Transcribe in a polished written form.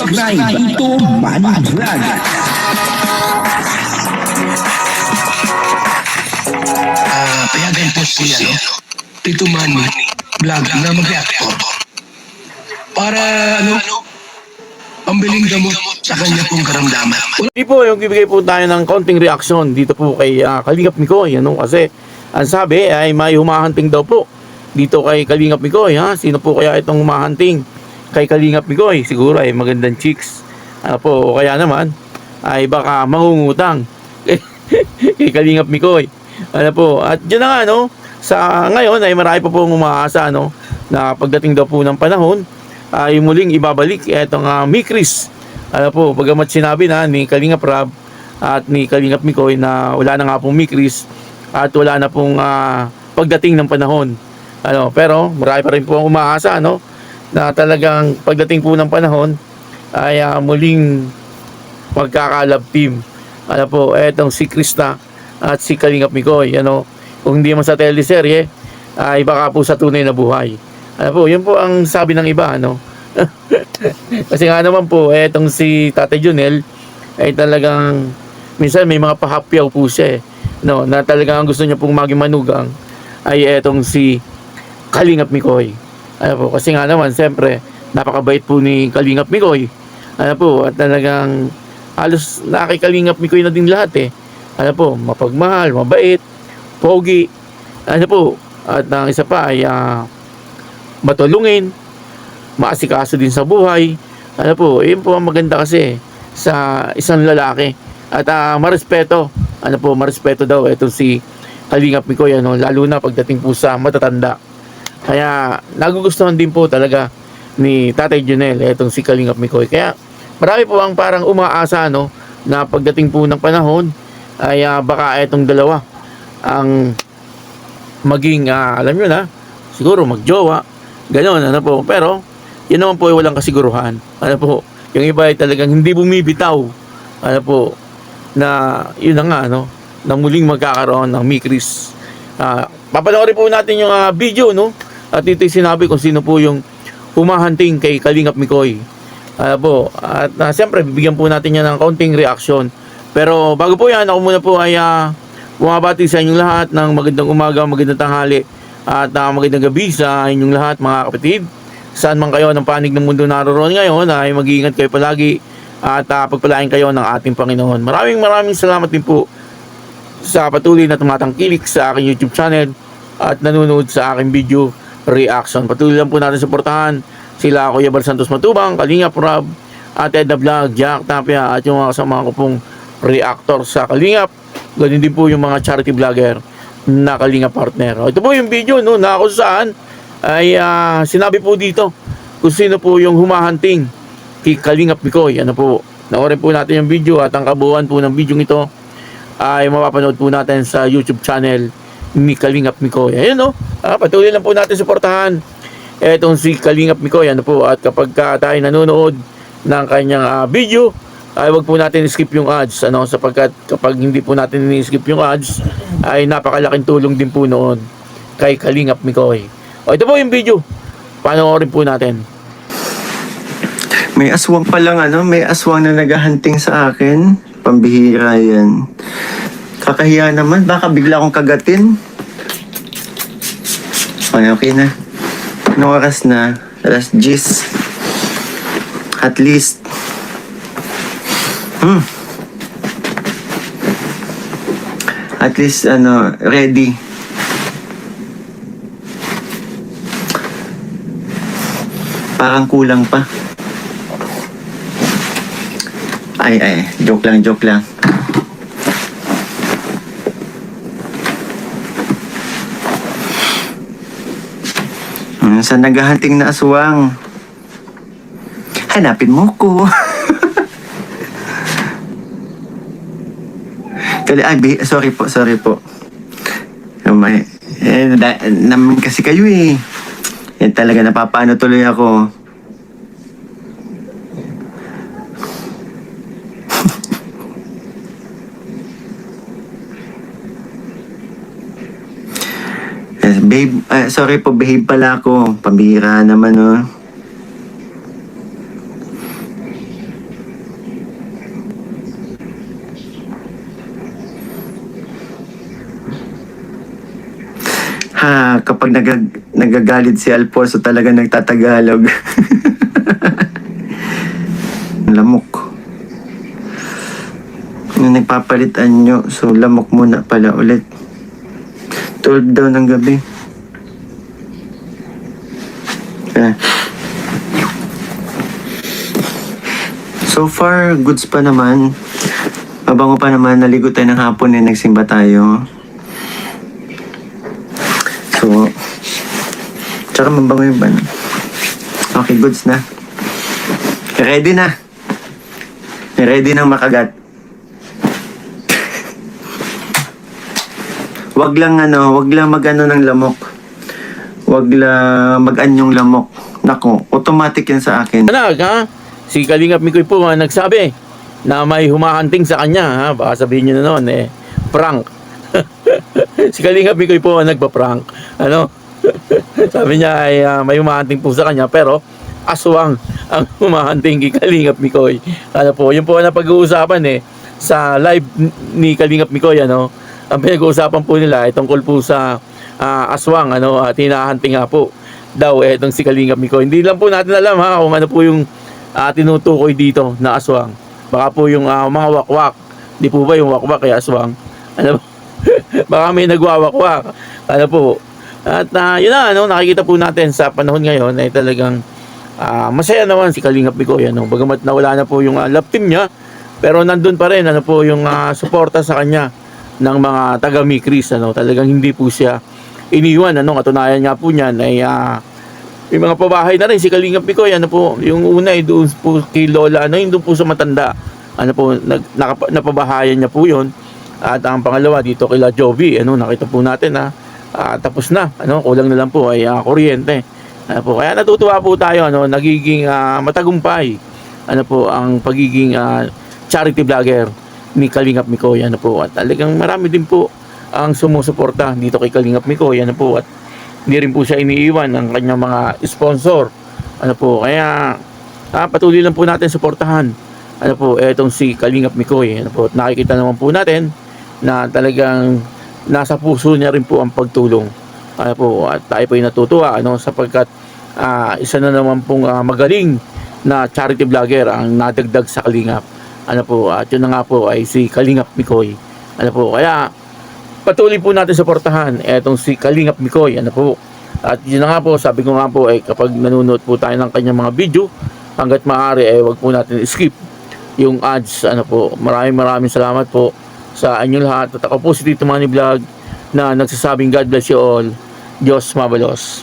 subscribe ito Manny Vlog. Payagan po si Tito Manny Vlog na mag-reactor para pambiling gamot sa kanya pong karamdaman. Hindi po, yung bibigay po tayo ng konting reaksyon dito po kay Kalingap Mikoy, kasi ang sabi ay may humahunting daw po dito kay Kalingap Mikoy. Sino po kaya itong humahunting kay Kalingap Mikoy? Siguro ay magandang chicks, o kaya naman ay baka mangungutang kay Kalingap Mikoy. At dyan na nga, sa ngayon ay marami pa pong umaasa, na pagdating daw po ng panahon ay muling ibabalik itong Mikris. Bagamat sinabi na ni Kalingap Rab at ni Kalingap Mikoy na wala na nga pong Mikris at wala na pong pagdating ng panahon. Pero marami pa rin po ang umaasa, na talagang pagdating po ng panahon ay muling magkakalab team. Etong si Krista at si Kalingap Mikoy, kung hindi man sa teleserye ay baka po sa tunay na buhay. Yun po ang sabi ng iba, kasi nga naman po etong si Tatay Junel ay talagang minsan may mga pahapyaw po siya, na talagang gusto niya pong maging manugang ay etong si Kalingap Mikoy. Kasi nga naman siyempre napakabait po ni Kalingap Mikoy. At talagang halos nakikalingap Mikoy na din lahat mapagmahal, mabait, pogi, at ang isa pa ay matulungin, maasikaso din sa buhay. Yun po ang maganda kasi sa isang lalaki. At marespeto, marespeto daw itong si Kalingap Mikoy, lalo na pagdating po sa matatanda. Kaya nagugustuhan din po talaga ni Tatay Junel itong si Kalingap Mikoy. Kaya marami po ang parang umaasa, na pagdating po ng panahon ay baka itong dalawa ang maging alam nyo na, siguro magjowa, gano'n, pero yun naman po ay walang kasiguruhan. Yung iba ay talagang hindi bumibitaw, na yun na nga, na muling magkakaroon ng Mikris. Papanoorin po natin yung video, at ito yung sinabi kung sino po yung humahunting kay Kalingap Mikoy. At siyempre bibigyan po natin yan ng kaunting reaction. Pero bago po yan, ako muna po ay bumabati sa inyong lahat ng magandang umaga, magandang tanghali at magandang gabi sa inyong lahat, mga kapatid. Saan man kayo ng panig ng mundo naroon ngayon, ay mag-iingat kayo palagi at pagpalain kayo ng ating Panginoon. Maraming salamat din po sa patuloy na tumatangkilik sa aking YouTube channel at nanonood sa aking video reaction. Patuloy lang po natin suportahan sila Kuya Bal Santos Matubang, Kalingap Rab at Edna Vlog, Jack Tapia at yung mga kasama ko pong reactor sa Kalingap. Ganun din po yung mga charity vlogger na Kalingap partner. Ito po yung video, na kung saan ay sinabi po dito kung sino po yung humahunting kay Kalingap Mikoy. Naorin po natin yung video at ang kabuuan po ng video ito ay mapapanood po natin sa YouTube channel ni Kalingap Mikoy. Ayun, patuloy lang po natin suportahan etong si Kalingap Mikoy. At kapag tayo nanonood ng kanyang video, ay wag po natin skip yung ads, sapagkat kapag hindi po natin skip yung ads ay napakalaking tulong din po noon kay Kalingap Mikoy. Ito po yung video, panoorin po natin. May aswang pa lang, may aswang na naghahunting sa akin. Pambihira yan. Kakahiya naman, baka bigla akong kagatin. Okay na. Anong oras na? Alas 10. At least. At least, ready. Parang kulang pa. Ay, joke lang. Sa naghahunting na aswang, hanapin mo ko. Sorry po. Naman kasi kayo eh. Talaga napapaano tuloy ako. Babe, sorry po, behave pala ako. Pambihira naman, oh. Kaya kapag nagagalit si Alfonso talaga nagtatagalog. Lamok. Yung nagpapalit anyo, so lamok muna pala ulit. 12 daw ng gabi. Kaya. So far, goods pa naman. Mabango pa naman, naligo tayo ng hapon nagsimba tayo. So, tsaka mabango yung ban. Okay, goods na. Ready na. Ready nang makagat. Wag lang mag-ano ng lamok. Wag lang mag-anyong lamok. Nako, automatic yan sa akin. Anak, ha? Si Kalingap Mikoy po nagsabi na may humahanting sa kanya, ha? Baka sabihin niyo na noon, prank. Si Kalingap Mikoy po nagpa-prank. Ano? Sabi niya ay may humahanting po sa kanya, pero aswang ang humahanting kay Kalingap Mikoy. Ano po, yun po na pag-uusapan sa live ni Kalingap Mikoy, ano? Ang pinag-uusapan po nila ay tungkol po sa aswang, ano, at hinahanting nga po daw itong si Kalingap Mikoy. Hindi lang po natin alam, ha, kung ano po yung tinutukoy dito na aswang. Baka po yung mga wakwak. Di po ba yung wakwak kay aswang? Ano po? Baka may nagwawakwak. Ano po? At yun na, ano, nakikita po natin sa panahon ngayon ay talagang masaya naman si Kalingap Mikoy, ano, bagamat nawala na po yung love team niya, pero nandun pa rin, ano po, yung suporta sa kanya ng mga taga Mikris, ano, talagang hindi po siya iniwan, ano, katunayan nga po niyan ay may mga pabahay na rin si Kalingap Mikoy, ano po, yung una ay doon po kay Lola, ano, yung doon po sa matanda, ano po, napabahayan niya po yun, at ang pangalawa dito kay La Jovi, ano, nakita po natin tapos na, ano, kulang na lang po ay kuryente, ano po, kaya natutuwa po tayo, ano, nagiging matagumpay, ano po, ang pagiging charity vlogger ni Kalingap Mikoy, ano po, at talagang marami din po ang sumusuporta dito kay Kalingap Mikoy, ano po, at hindi rin po siya iniiwan ng kanyang mga sponsor, ano po, kaya patuloy lang po natin suportahan, ano po, etong si Kalingap Mikoy, ano po, at nakikita naman po natin na talagang nasa puso niya rin po ang pagtulong, ano po, at tayo po ay natutuwa, ano, sapagkat isa na naman pong magaling na charity vlogger ang nadagdag sa Kalingap, ano po, at yun na nga po ay si Kalingap Mikoy, ano po, kaya patuloy po natin suportahan etong si Kalingap Mikoy, ano po, at yun na nga po, sabi ko nga po ay kapag nanonood po tayo ng kanyang mga video, hanggat maaari ay wag po natin skip yung ads, ano po. Maraming salamat po sa inyong lahat, at ako po si Tito Manny Vlog na nagsasabing God bless you all, Diyos mabalos.